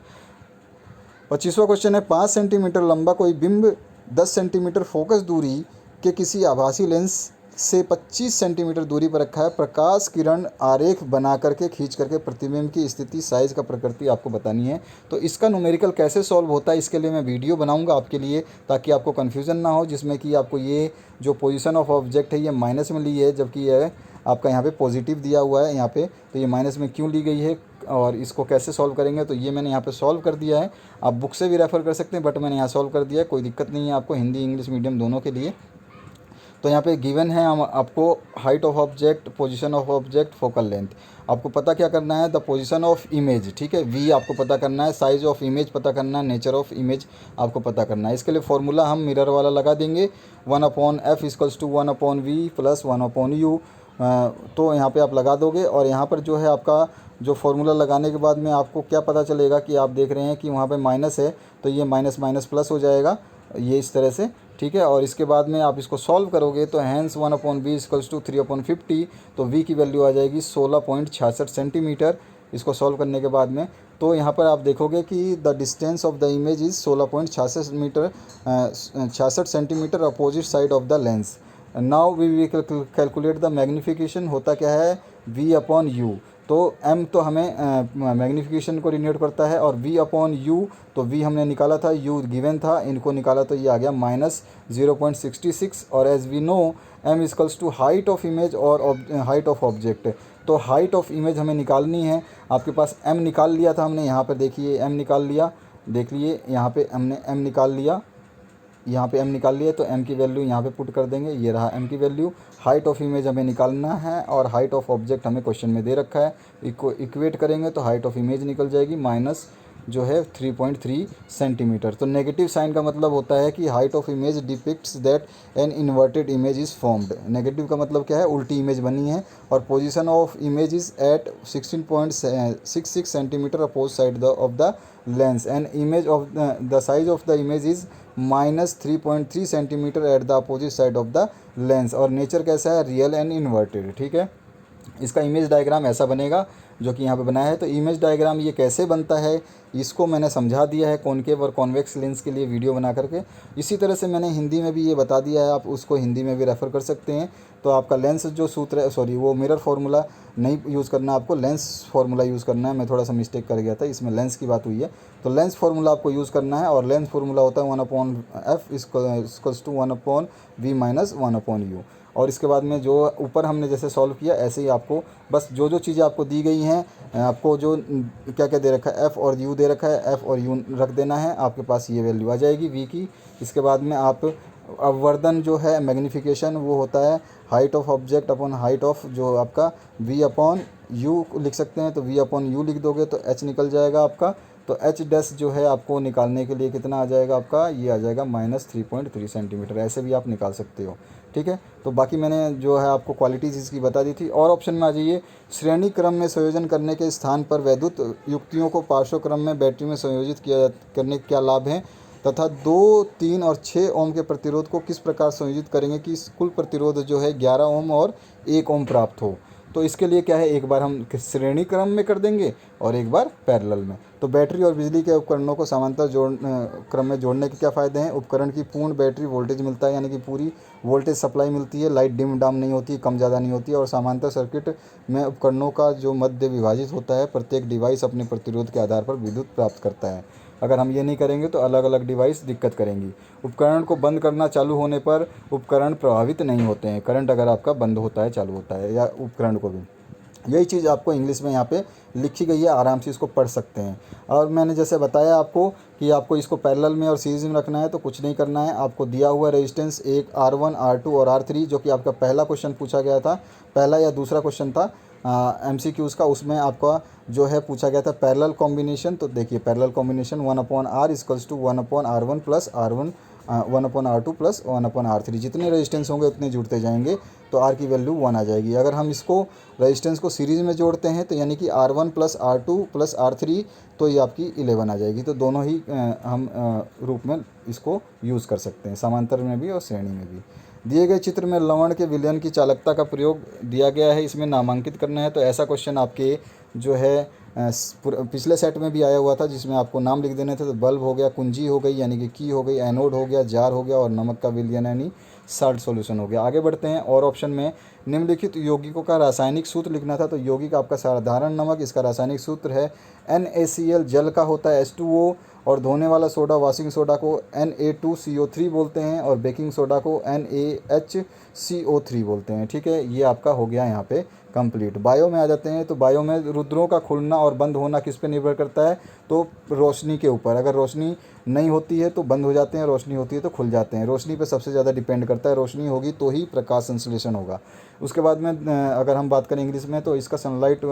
25वां क्वेश्चन है, 5 सेंटीमीटर लंबा कोई बिंब 10 सेंटीमीटर फोकस दूरी के किसी आभासी लेंस से 25 सेंटीमीटर दूरी पर रखा है। प्रकाश किरण आरेख बना करके खींच करके प्रतिबिंब की स्थिति, साइज़ का प्रकृति आपको बतानी है। तो इसका न्यूमेरिकल कैसे सॉल्व होता है इसके लिए मैं वीडियो बनाऊंगा आपके लिए, ताकि आपको कन्फ्यूज़न ना हो, जिसमें कि आपको ये जो पोजीशन ऑफ ऑब्जेक्ट है ये माइनस में ली है, जबकि यह आपका यहाँ पे पॉजिटिव दिया हुआ है यहाँ पे, तो ये माइनस में क्यों ली गई है और इसको कैसे सॉल्व करेंगे। तो ये मैंने यहाँ पे सॉल्व कर दिया है, आप बुक से भी रेफ़र कर सकते हैं, बट मैंने यहाँ सॉल्व कर दिया है, कोई दिक्कत नहीं है आपको, हिंदी इंग्लिश मीडियम दोनों के लिए। तो यहाँ पे गिवन है हम आपको height of object, position of object, focal length. आपको पता क्या करना है, द पोजीशन ऑफ इमेज, ठीक है, V आपको पता करना है, साइज ऑफ इमेज पता करना है, नेचर ऑफ इमेज आपको पता करना है। इसके लिए फॉर्मूला हम मिरर वाला लगा देंगे, 1/f = 1/v + 1/u। तो यहाँ पे आप लगा दोगे और यहाँ पर जो है आपका जो फार्मूला लगाने के बाद में आपको क्या पता चलेगा कि आप देख रहे हैं कि वहाँ पे माइनस है, तो ये माइनस माइनस प्लस हो जाएगा ये इस तरह से, ठीक है। और इसके बाद में आप इसको सॉल्व करोगे तो हैंस 1/v इक्वल्स टू 3/50, तो v की वैल्यू आ जाएगी 16.66 सेंटीमीटर इसको सॉल्व करने के बाद में। तो यहाँ पर आप देखोगे कि the distance of the image is 16.66 metre 66 centimetre opposite side of the lens. Now we calculate the magnification. होता क्या है, v/u। तो m तो हमें मैग्नीफिकेशन को डिनोट करता है, और v/u, तो v हमने निकाला था, u गिवन था, इनको निकाला तो ये आ गया -0.66। और as we know m equals to height of image और हाइट ऑफ ऑब्जेक्ट। तो हाइट ऑफ इमेज हमें निकालनी है। आपके पास m निकाल लिया था हमने, यहाँ पर देखिए m निकाल लिया, देख लिए यहाँ पे हमने m निकाल लिया, यहाँ पे m निकाल लिया, तो m की वैल्यू यहाँ पे पुट कर देंगे, ये रहा m की वैल्यू। हाइट ऑफ इमेज हमें निकालना है और हाइट ऑफ ऑब्जेक्ट हमें क्वेश्चन में दे रखा है, इक्वेट करेंगे तो हाइट ऑफ इमेज निकल जाएगी माइनस जो है 3.3 सेंटीमीटर। तो नेगेटिव साइन का मतलब होता है कि height of image depicts that an inverted image is formed. Negative का मतलब क्या है, उल्टी इमेज बनी है। और position of image is at 16.66 centimetre opposite side of the lens and image of the size of the image is -3.3 centimetre at the opposite side of the lens. और नेचर कैसा है, रियल एंड इन्वर्टेड, ठीक है। इसका इमेज डायग्राम ऐसा बनेगा जो कि यहाँ पे बनाया है। तो इमेज डायग्राम ये कैसे बनता है इसको मैंने समझा दिया है कॉनकेव और कॉन्वेक्स लेंस के लिए वीडियो बना करके। इसी तरह से मैंने हिंदी में भी ये बता दिया है, आप उसको हिंदी में भी रेफ़र कर सकते हैं। तो आपका लेंस जो सूत्र है, सॉरी वो मिरर फार्मूला नहीं यूज़ करना, आपको लेंस फार्मूला यूज़ करना है। मैं थोड़ा सा मिस्टेक कर गया था, इसमें लेंस की बात हुई है, तो लेंस फार्मूला आपको यूज़ करना है। और लेंस फार्मूला होता है 1/f इक्वल्स टू 1/v-1/u। और इसके बाद में जो ऊपर हमने जैसे सॉल्व किया ऐसे ही आपको बस जो जो चीज़ें आपको दी गई हैं, आपको जो क्या क्या दे रखा है, एफ़ और यू दे रखा है, एफ़ और यू रख देना है, आपके पास ये वैल्यू आ जाएगी वी की। इसके बाद में आप अवर्धन जो है मैग्नीफिकेशन वो होता है height of object upon height of जो आपका v/u लिख सकते हैं। तो v/u लिख दोगे तो h निकल जाएगा आपका। तो h डैश जो है आपको निकालने के लिए कितना आ जाएगा आपका, ये आ जाएगा -3.3 सेंटीमीटर। ऐसे भी आप निकाल सकते हो, ठीक है। तो बाकी मैंने जो है आपको क्वालिटीज़ इसकी बता दी थी। और ऑप्शन में आ जाइए, श्रेणी क्रम में संयोजन करने के स्थान पर वैद्युत युक्तियों को पार्श्व क्रम में बैटरी में संयोजित करने के क्या लाभ हैं, तथा 2, 3 और 6 ओम के प्रतिरोध को किस प्रकार संयोजित करेंगे कि कुल प्रतिरोध जो है 11 ओम और 1 ओम प्राप्त हो। तो इसके लिए क्या है, एक बार हम श्रेणी क्रम में कर देंगे और एक बार पैरेलल में। तो बैटरी और बिजली के उपकरणों को समांतर क्रम में जोड़ने के क्या फ़ायदे हैं। उपकरण की पूर्ण बैटरी वोल्टेज मिलता है, यानी कि पूरी वोल्टेज सप्लाई मिलती है, लाइट डिम डाम नहीं होती, कम ज़्यादा नहीं होती है। और समांतर सर्किट में उपकरणों का जो मध्य विभाजित होता है, प्रत्येक डिवाइस अपने प्रतिरोध के आधार पर विद्युत प्राप्त करता है। अगर हम ये नहीं करेंगे तो अलग अलग डिवाइस दिक्कत करेंगी। उपकरण को बंद करना चालू होने पर उपकरण प्रभावित नहीं होते हैं, करंट अगर आपका बंद होता है चालू होता है, या उपकरण को भी। यही चीज़ आपको इंग्लिश में यहाँ पे लिखी गई है, आराम से इसको पढ़ सकते हैं। और मैंने जैसे बताया आपको कि आपको इसको पैरेलल में और सीरीज में रखना है, तो कुछ नहीं करना है। आपको दिया हुआ रेजिस्टेंस एक R1, R2 और R3, जो कि आपका पहला क्वेश्चन पूछा गया था, पहला या दूसरा क्वेश्चन था MCQs का, उसमें आपका जो है पूछा गया था पैरेलल कॉम्बिनेशन। तो देखिए parallel combination 1/r equals to 1/r1 plus R1 1/r2 plus 1/r3, जितने रेजिस्टेंस होंगे उतने जुड़ते जाएंगे, तो R की वैल्यू 1 आ जाएगी। अगर हम इसको रेजिस्टेंस को सीरीज़ में जोड़ते हैं तो यानी कि R1 plus R2 plus R3, तो ये आपकी 11 आ जाएगी। तो दोनों ही हम रूप में इसको यूज़ कर सकते हैं, समांतर में भी और श्रेणी में भी। दिए गए चित्र में लवण के विलयन की चालकता का प्रयोग दिया गया है, इसमें नामांकित करना है। तो ऐसा क्वेश्चन आपके जो है पिछले सेट में भी आया हुआ था, जिसमें आपको नाम लिख देने थे। तो बल्ब हो गया, कुंजी हो गई यानी कि की हो गई, एनोड हो गया, जार हो गया, और नमक का विलयन यानी साल्ट सॉल्यूशन हो गया। आगे बढ़ते हैं। और ऑप्शन में निम्नलिखित यौगिकों का रासायनिक सूत्र लिखना था। तो यौगिक आपका साधारण नमक, इसका रासायनिक सूत्र है NaCl, जल का होता है H2O, और धोने वाला सोडा वॉशिंग सोडा को Na2CO3 बोलते हैं, और बेकिंग सोडा को NaHCO3 बोलते हैं, ठीक है। ये आपका हो गया यहाँ पे कंप्लीट। बायो में आ जाते हैं। तो बायो में रुद्रों का खुलना और बंद होना किस पे निर्भर करता है, तो रोशनी के ऊपर। अगर रोशनी नहीं होती है तो बंद हो जाते हैं, रोशनी होती है तो खुल जाते हैं। रोशनी पे सबसे ज़्यादा डिपेंड करता है, रोशनी होगी तो ही प्रकाश संश्लेषण होगा। उसके बाद में अगर हम बात करें इंग्लिश में, तो इसका सनलाइट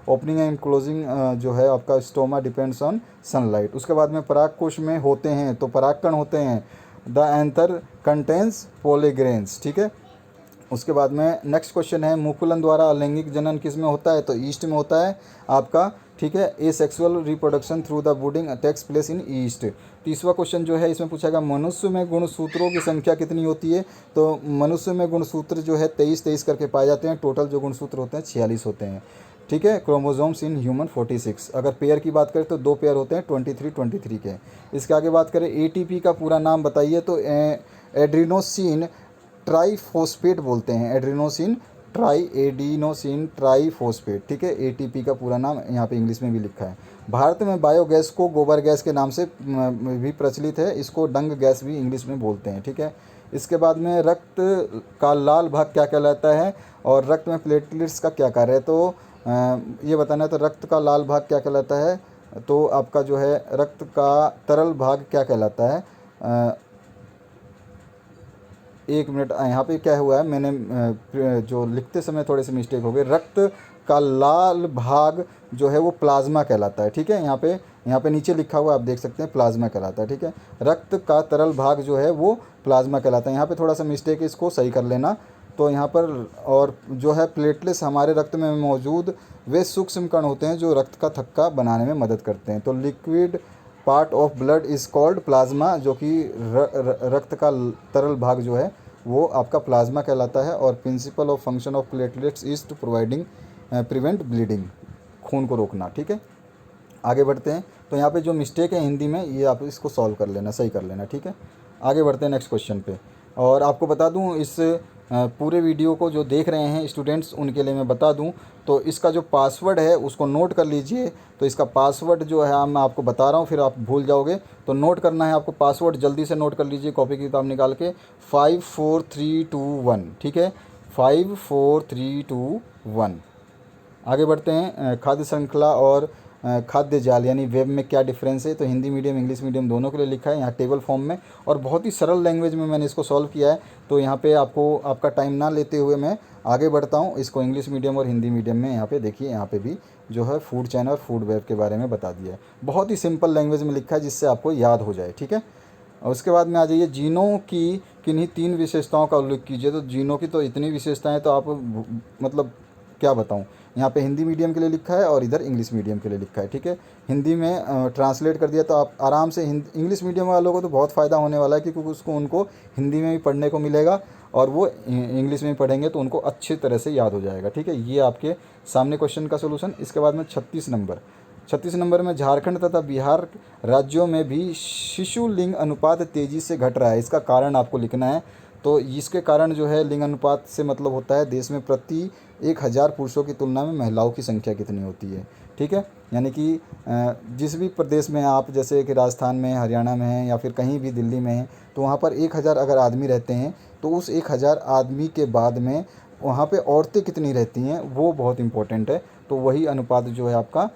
ओपनिंग एंड क्लोजिंग जो है आपका स्टोमा डिपेंड्स ऑन सनलाइट। उसके बाद में परागकोश में होते हैं, तो परागकण होते हैं, द एंथर कंटेन्स पोलेग्रेन्स, ठीक है। उसके बाद में नेक्स्ट क्वेश्चन है, मुकुलन द्वारा अलैंगिक जनन किस में होता है, तो ईस्ट में होता है आपका ठीक है। Asexual reproduction through the budding takes place in yeast. तीसरा क्वेश्चन जो है इसमें पूछा गया मनुष्य में गुणसूत्रों की संख्या कितनी होती है। तो मनुष्य में गुणसूत्र जो है 23 करके पाए जाते हैं। टोटल जो गुणसूत्र होते हैं 46 होते हैं। ठीक है। Chromosomes in human 46। अगर पेयर की बात करें तो 2 पेयर होते हैं 23 के। इसके आगे बात करें एटीपी का पूरा नाम बताइए, तो एड्रीनोसिन ट्राइफॉस्फेट बोलते हैं। Adenosine triphosphate. ठीक है। एटीपी का पूरा नाम यहाँ पे इंग्लिश में भी लिखा है। भारत में बायोगैस को गोबर गैस के नाम से भी प्रचलित है। इसको डंग गैस भी इंग्लिश में बोलते हैं। ठीक है। इसके बाद में रक्त का लाल भाग क्या कहलाता है और रक्त में प्लेटलेट्स का क्या कार्य है। तो ये बताना है। तो रक्त का लाल भाग क्या कहलाता है, तो आपका जो है रक्त का तरल भाग क्या कहलाता है। 1 मिनट, यहाँ पे क्या हुआ है, मैंने जो लिखते समय थोड़े से मिस्टेक हो गए। रक्त का लाल भाग जो है वो प्लाज्मा कहलाता है। ठीक है। यहाँ पे नीचे लिखा हुआ आप देख सकते हैं प्लाज्मा कहलाता है। ठीक है। रक्त का तरल भाग जो है वो प्लाज्मा कहलाता है। यहाँ पे थोड़ा सा मिस्टेक है, इसको सही कर लेना। तो यहाँ पर और जो है प्लेटलेट्स हमारे रक्त में मौजूद वे सूक्ष्म कण होते हैं जो रक्त का थक्का बनाने में मदद करते हैं। तो liquid part of blood is called plasma, जो कि रक्त का तरल भाग जो है वो आपका प्लाज्मा कहलाता है। और principal of function of platelets is to prevent bleeding, खून को रोकना। ठीक है। आगे बढ़ते हैं। तो यहाँ पे जो मिस्टेक है हिंदी में ये आप इसको सॉल्व कर लेना, सही कर लेना। ठीक है। आगे बढ़ते हैं नेक्स्ट क्वेश्चन पे। और आपको बता दूँ इस पूरे वीडियो को जो देख रहे हैं स्टूडेंट्स उनके लिए मैं बता दूं, तो इसका जो पासवर्ड है उसको नोट कर लीजिए। तो इसका पासवर्ड जो है मैं आपको बता रहा हूं, फिर आप भूल जाओगे। तो नोट करना है आपको पासवर्ड, जल्दी से नोट कर लीजिए कॉपी किताब निकाल के। 54321। ठीक है। 54321। आगे बढ़ते हैं। खाद्य श्रृंखला और खाद्य जाल यानी वेब में क्या डिफरेंस है। तो हिंदी मीडियम इंग्लिश मीडियम दोनों के लिए लिखा है यहाँ टेबल फॉर्म में, और बहुत ही सरल लैंग्वेज में मैंने इसको सॉल्व किया है। तो यहाँ पे आपको आपका टाइम ना लेते हुए मैं आगे बढ़ता हूँ। इसको इंग्लिश मीडियम और हिंदी मीडियम में यहाँ पे देखिए, यहाँ पे भी जो है फूड चैन और फूड वेब के बारे में बता दिया है। बहुत ही सिंपल लैंग्वेज में लिखा है जिससे आपको याद हो जाए। ठीक है। और उसके बाद में आ जाइए जीनों की किन्हीं 3 विशेषताओं का उल्लेख कीजिए। तो जीनों की तो इतनी विशेषताएँ तो आप मतलब क्या बताऊँ। यहाँ पे हिंदी मीडियम के लिए लिखा है और इधर इंग्लिश मीडियम के लिए लिखा है। ठीक है। हिंदी में ट्रांसलेट कर दिया तो आप आराम से इंग्लिश मीडियम वालों को तो बहुत फ़ायदा होने वाला है, क्योंकि उनको हिंदी में भी पढ़ने को मिलेगा और वो इंग्लिश में भी पढ़ेंगे तो उनको अच्छी तरह से याद हो जाएगा। ठीक है। ये आपके सामने क्वेश्चन का सोल्यूशन। इसके बाद में 36 नंबर में झारखंड तथा बिहार राज्यों में भी शिशु लिंग अनुपात तेज़ी से घट रहा है, इसका कारण आपको लिखना है। तो इसके कारण जो है लिंग अनुपात से मतलब होता है देश में प्रति 1000 पुरुषों की तुलना में महिलाओं की संख्या कितनी होती है। ठीक है। यानी कि जिस भी प्रदेश में आप, जैसे कि राजस्थान में, हरियाणा में हैं या फिर कहीं भी दिल्ली में हैं, तो वहाँ पर 1000 अगर आदमी रहते हैं तो उस 1000 आदमी के बाद में वहाँ पे औरतें कितनी रहती हैं वो बहुत इंपॉर्टेंट है। तो वही अनुपात जो है आपका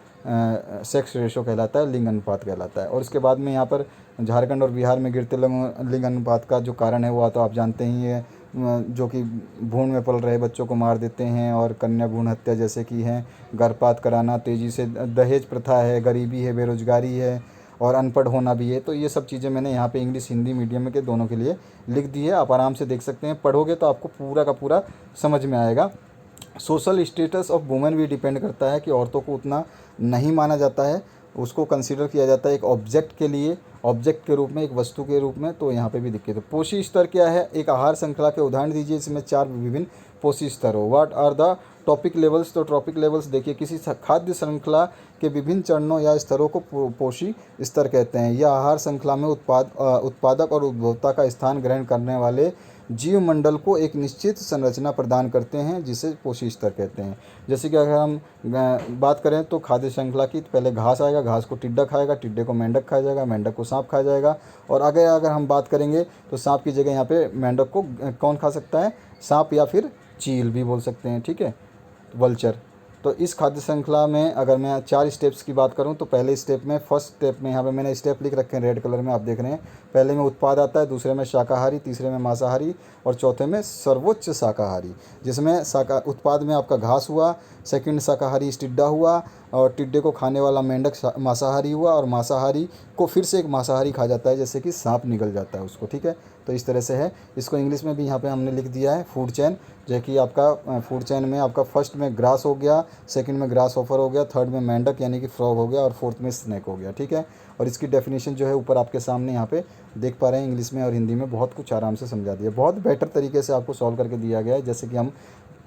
सेक्स रेशो कहलाता है, लिंग अनुपात कहलाता है। और इसके बाद में यहाँ पर झारखंड और बिहार में गिरते लिंग अनुपात का जो कारण है वो तो आप जानते ही है, जो कि भ्रूण में पल रहे बच्चों को मार देते हैं और कन्या भ्रूण हत्या जैसे कि हैं, गर्भपात कराना तेज़ी से, दहेज प्रथा है, गरीबी है, बेरोजगारी है और अनपढ़ होना भी है। तो ये सब चीज़ें मैंने यहाँ पे इंग्लिश हिंदी मीडियम के दोनों के लिए लिख दी है। आप आराम से देख सकते हैं, पढ़ोगे तो आपको पूरा का पूरा समझ में आएगा। सोशल स्टेटस ऑफ वुमेन भी डिपेंड करता है कि औरतों को उतना नहीं माना जाता है, उसको कंसीडर किया जाता है एक ऑब्जेक्ट के लिए, ऑब्जेक्ट के रूप में, एक वस्तु के रूप में। तो यहाँ पे भी दिक्कत है। पोषी स्तर क्या है, एक आहार श्रृंखला के उदाहरण दीजिए इसमें 4 विभिन्न पोषी स्तर हो। What are the trophic levels. तो टॉपिक लेवल्स देखिए, किसी खाद्य श्रृंखला के विभिन्न चरणों या स्तरों को पोषी स्तर कहते हैं। यह आहार श्रृंखला में उत्पादक और उपभोक्ता का स्थान ग्रहण करने वाले जीव मंडल को एक निश्चित संरचना प्रदान करते हैं, जिसे पोषी स्तर कहते हैं। जैसे कि अगर हम बात करें तो खाद्य श्रृंखला की, तो पहले घास आएगा, घास को टिड्डा खाएगा, टिड्डे को मेंढक खाया जाएगा, मेंढक को सांप खाया जाएगा। और आगे अगर हम बात करेंगे तो सांप की जगह यहाँ पे मेंढक को कौन खा सकता है, सांप या फिर चील भी बोल सकते हैं। ठीक है। वल्चर। तो इस खाद्य श्रृंखला में अगर मैं 4 स्टेप्स की बात करूं तो पहले स्टेप में, फर्स्ट स्टेप में यहाँ पे मैंने स्टेप लिख रखे हैं रेड कलर में, आप देख रहे हैं। पहले में उत्पाद आता है, दूसरे में शाकाहारी, तीसरे में मांसाहारी और चौथे में सर्वोच्च शाकाहारी। जिसमें उत्पाद में आपका घास हुआ, सेकंड शाकाहारी टिड्डा हुआ, और टिड्डे को खाने वाला मेंढक मांसाहारी हुआ, और मांसाहारी को फिर से एक मांसाहारी खा जाता है, जैसे कि सांप निगल जाता है उसको, ठीक है। तो इस तरह से है। इसको इंग्लिश में भी यहाँ पे हमने लिख दिया है फूड चेन, जो कि आपका फूड चेन में आपका फर्स्ट में ग्रास हो गया, सेकंड में ग्रास ऑफर हो गया, थर्ड में मेंढक यानी कि फ्रॉग हो गया, और फोर्थ में स्नेक हो गया, ठीक है। और इसकी डेफिनेशन जो है ऊपर आपके सामने यहाँ पे देख पा रहे हैं, इंग्लिश में और हिंदी में बहुत कुछ आराम से समझा दिया, बहुत बेटर तरीके से आपको सॉल्व करके दिया गया है, जैसे कि हम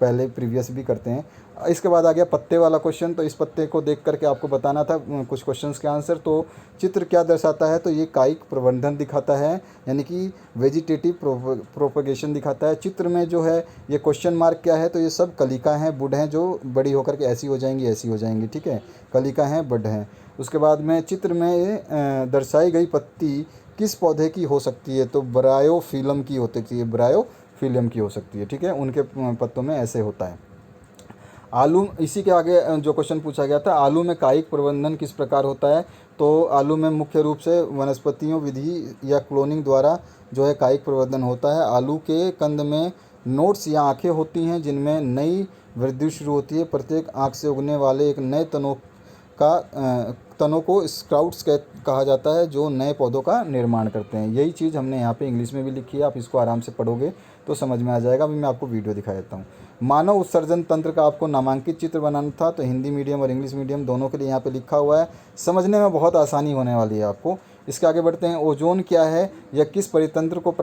पहले प्रीवियस भी करते हैं। इसके बाद आ गया पत्ते वाला क्वेश्चन। तो इस पत्ते को देख करके आपको बताना था कुछ क्वेश्चंस के आंसर। तो चित्र क्या दर्शाता है, तो ये कायिक प्रवर्धन दिखाता है, यानी कि वेजिटेटिव प्रोपगेशन दिखाता है। चित्र में जो है ये क्वेश्चन मार्क क्या है, तो ये सब कलिका हैं, बुड हैं, जो बड़ी होकर के ऐसी हो जाएंगी, ऐसी हो जाएंगी, ठीक है। कलिका हैं, बुड हैं। उसके बाद में चित्र में दर्शाई गई पत्ती किस पौधे की हो सकती है, तो ब्रायोफिलम की होती है, ब्रायोफिलम की हो सकती है, ठीक है। उनके पत्तों में ऐसे होता है। आलू, इसी के आगे जो क्वेश्चन पूछा गया था, आलू में कायिक प्रबंधन किस प्रकार होता है, तो आलू में मुख्य रूप से वनस्पतियों विधि या क्लोनिंग द्वारा जो है कायिक प्रवर्धन होता है। आलू के कंद में नोड्स या आँखें होती हैं, जिनमें नई वृद्धि शुरू होती है। प्रत्येक आँख से उगने वाले एक नए तनों को स्प्राउट्स कहा जाता है, जो नए पौधों का निर्माण करते हैं। यही चीज़ हमने यहाँ पे इंग्लिश में भी लिखी है, आप इसको आराम से पढ़ोगे तो समझ में आ जाएगा। अभी मैं आपको वीडियो दिखा देता हूँ। मानव उत्सर्जन तंत्र का आपको नामांकित चित्र बनाना था, तो हिंदी मीडियम और इंग्लिश मीडियम दोनों के लिए यहाँ पे लिखा हुआ है, समझने में बहुत आसानी होने वाली है आपको। इसके आगे बढ़ते हैं। ओजोन क्या है, यह किस परितंत्र को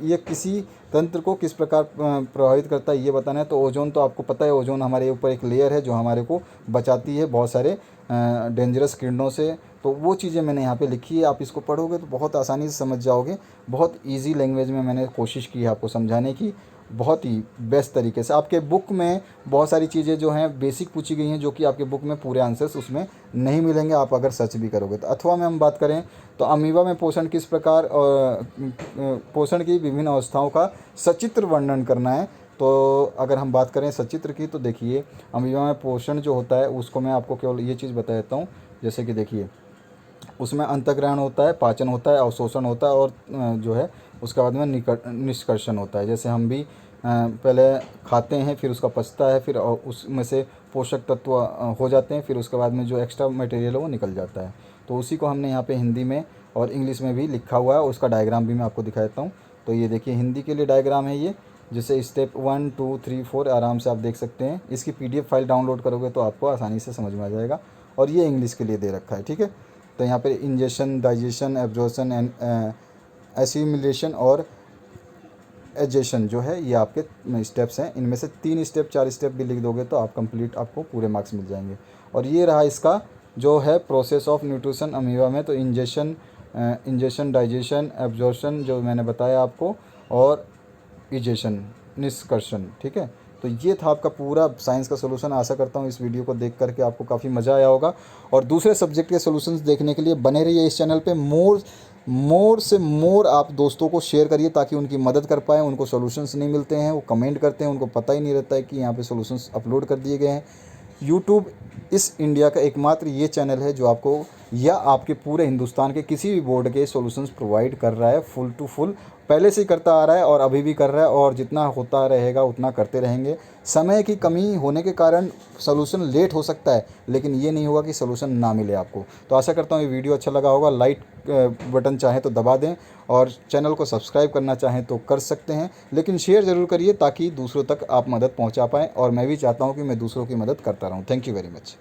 ये किसी तंत्र को किस प्रकार प्रभावित करता है, ये बताना है। तो ओजोन तो आपको पता है, ओजोन हमारे ऊपर एक लेयर है जो हमारे को बचाती है बहुत सारे डेंजरस किरणों से। तो वो चीज़ें मैंने यहाँ पे लिखी है, आप इसको पढ़ोगे तो बहुत आसानी से समझ जाओगे। बहुत इजी लैंग्वेज में मैंने कोशिश की है आपको समझाने की, बहुत ही बेस्ट तरीके से। आपके बुक में बहुत सारी चीज़ें जो हैं बेसिक पूछी गई हैं, जो कि आपके बुक में पूरे आंसर्स उसमें नहीं मिलेंगे, आप अगर सर्च भी करोगे तो। अथवा में हम बात करें तो अमीबा में पोषण किस प्रकार, पोषण की विभिन्न अवस्थाओं का सचित्र वर्णन करना है। तो अगर हम बात करें सचित्र की, तो देखिए अमीबा में पोषण जो होता है उसको मैं आपको केवल ये चीज़ बता देता हूँ। जैसे कि देखिए उसमें अंतःग्रहण होता है, पाचन होता है, अवशोषण होता है, और जो है उसके बाद में निष्कर्षण होता है। जैसे हम भी पहले खाते हैं, फिर उसका पचता है, फिर उसमें से पोषक तत्व हो जाते हैं, फिर उसके बाद में जो एक्स्ट्रा मटेरियल है वो निकल जाता है। तो उसी को हमने यहाँ पे हिंदी में और इंग्लिश में भी लिखा हुआ है, उसका डायग्राम भी मैं आपको दिखा देता हूँ। तो ये देखिए हिंदी के लिए डायग्राम है ये, जैसे स्टेप 1 2 3 4 आराम से आप देख सकते हैं। इसकी PDF फाइल डाउनलोड करोगे तो आपको आसानी से समझ में आ जाएगा। और ये इंग्लिश के लिए दे रखा है, ठीक है। तो यहाँ पे ingestion, digestion, absorption and assimilation और एजेशन जो है ये आपके स्टेप्स हैं। इनमें से 3 स्टेप 4 स्टेप भी लिख दोगे तो आप कंप्लीट आपको पूरे मार्क्स मिल जाएंगे। और ये रहा इसका जो है प्रोसेस ऑफ न्यूट्रिशन अमीबा में। तो इंजेशन, डाइजेशन, एब्जॉर्प्शन जो मैंने बताया आपको, और इजेशन, निष्कर्षण, ठीक है। तो ये था आपका पूरा साइंस का सोल्यूशन। आशा करता हूँ इस वीडियो को देख करके आपको काफ़ी मज़ा आया होगा। और दूसरे सब्जेक्ट के सोल्यूशंस देखने के लिए बने रहिए इस चैनल पे। मोर से मोर आप दोस्तों को शेयर करिए, ताकि उनकी मदद कर पाएँ। उनको सोल्यूशंस नहीं मिलते हैं, वो कमेंट करते हैं, उनको पता ही नहीं रहता है कि यहाँ पे सोल्यूशंस अपलोड कर दिए गए हैं। यूट्यूब इस इंडिया का एकमात्र ये चैनल है जो आपको या आपके पूरे हिंदुस्तान के किसी भी बोर्ड के सॉल्यूशंस प्रोवाइड कर रहा है, फुल टू फुल। पहले से ही करता आ रहा है और अभी भी कर रहा है, और जितना होता रहेगा उतना करते रहेंगे। समय की कमी होने के कारण सॉल्यूशन लेट हो सकता है, लेकिन ये नहीं होगा कि सॉल्यूशन ना मिले आपको। तो आशा करता हूँ ये वीडियो अच्छा लगा होगा। लाइक बटन चाहे तो दबा दें, और चैनल को सब्सक्राइब करना चाहें तो कर सकते हैं, लेकिन शेयर ज़रूर करिए ताकि दूसरों तक आप मदद पहुँचा पाएँ। और मैं भी चाहता हूँ कि मैं दूसरों की मदद करता रहूँ। Thank you very much.